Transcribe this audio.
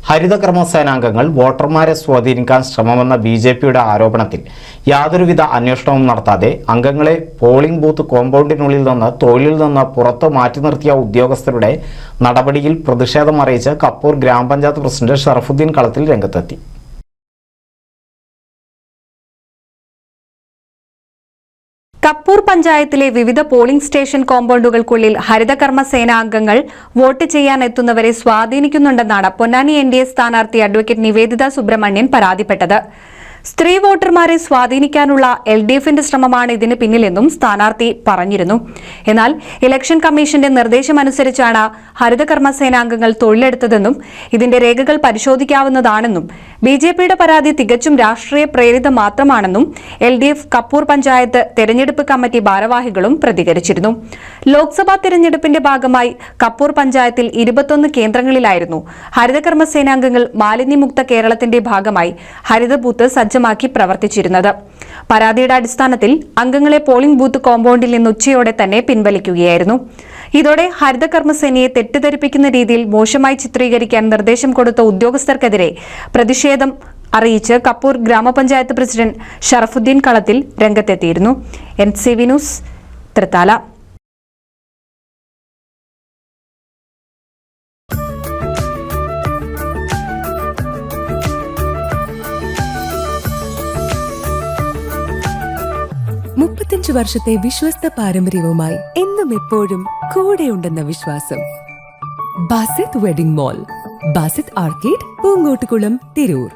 ഹരിതകർമ്മസേനാംഗങ്ങൾ വോട്ടർമാരെ സ്വാധീനിക്കാൻ ശ്രമമെന്ന ബിജെപിയുടെ ആരോപണത്തിൽ യാതൊരുവിധ അന്വേഷണവും നടത്താതെ അംഗങ്ങളെ പോളിംഗ് ബൂത്ത് കോമ്പൗണ്ടിനുള്ളിൽ നിന്ന് തൊഴിലിൽ നിന്ന് പുറത്തു മാറ്റി നിർത്തിയ ഉദ്യോഗസ്ഥരുടെ നടപടിയിൽ പ്രതിഷേധമറിയിച്ച് കപ്പൂർ ഗ്രാമപഞ്ചായത്ത് പ്രസിഡന്റ് ഷറഫുദ്ദീൻ കളത്തിൽ രംഗത്തെത്തി. കപ്പൂർ പഞ്ചായത്തിലെ വിവിധ പോളിംഗ് സ്റ്റേഷൻ കോമ്പൗണ്ടുകൾക്കുള്ളിൽ ഹരിതകർമ്മ സേനാംഗങ്ങൾ വോട്ട് ചെയ്യാനെത്തുന്നവരെ സ്വാധീനിക്കുന്നുണ്ടെന്നാണ് പൊന്നാനി NDA സ്ഥാനാർത്ഥി അഡ്വക്കേറ്റ് നിവേദിത സുബ്രഹ്മണ്യൻ പരാതിപ്പെട്ടത്. സ്ത്രീ വോട്ടർമാരെ സ്വാധീനിക്കാനുള്ള LDFന്റെ ശ്രമമാണ് ഇതിന് പിന്നിലെന്നും സ്ഥാനാർത്ഥി പറഞ്ഞിരുന്നു. എന്നാൽ ഇലക്ഷൻ കമ്മീഷന്റെ നിർദ്ദേശമനുസരിച്ചാണ് ഹരിതകർമ്മ സേനാംഗങ്ങൾ തൊഴിലെടുത്തതെന്നും ഇതിന്റെ രേഖകൾ പരിശോധിക്കാവുന്നതാണെന്നും BJPയുടെ പരാതി തികച്ചും രാഷ്ട്രീയ പ്രേരിതം മാത്രമാണെന്നും LDF കപ്പൂർ പഞ്ചായത്ത് തെരഞ്ഞെടുപ്പ് കമ്മിറ്റി ഭാരവാഹികളും പ്രതികരിച്ചിരുന്നു. ലോക്സഭാ തെരഞ്ഞെടുപ്പിന്റെ ഭാഗമായി കപ്പൂർ പഞ്ചായത്തിൽ 21 കേന്ദ്രങ്ങളിലായിരുന്നു ഹരിതകർമ്മ സേനാംഗങ്ങൾ മാലിന്യമുക്ത കേരളത്തിന്റെ ഭാഗമായി ഹരിത ബൂത്ത് സജ്ജമാക്കി പ്രവർത്തിച്ചിരുന്നത്. പരാതിയുടെ അടിസ്ഥാനത്തിൽ അംഗങ്ങളെ പോളിംഗ് ബൂത്ത് കോമ്പൗണ്ടിൽ നിന്ന് ഉച്ചയോടെ തന്നെ പിൻവലിക്കുകയായിരുന്നു. ഇതോടെ ഹരിതകർമ്മസേനയെ തെറ്റിദ്ധരിപ്പിക്കുന്ന രീതിയിൽ മോശമായി ചിത്രീകരിക്കാൻ നിർദ്ദേശം കൊടുത്ത ഉദ്യോഗസ്ഥർക്കെതിരെ പ്രതിഷേധം അറിയിച്ച് കപ്പൂർ ഗ്രാമപഞ്ചായത്ത് പ്രസിഡന്റ് ഷറഫുദ്ദീൻ കളത്തിൽ രംഗത്തെത്തിയിരുന്നു. NCV news, Thrithala. വർഷത്തെ വിശ്വസ്ത പാരമ്പര്യവുമായി എന്നും എപ്പോഴും കൂടെയുണ്ടെന്ന വിശ്വാസം. Basith wedding mall, Basith arcade, Poongottukulam, Tirur.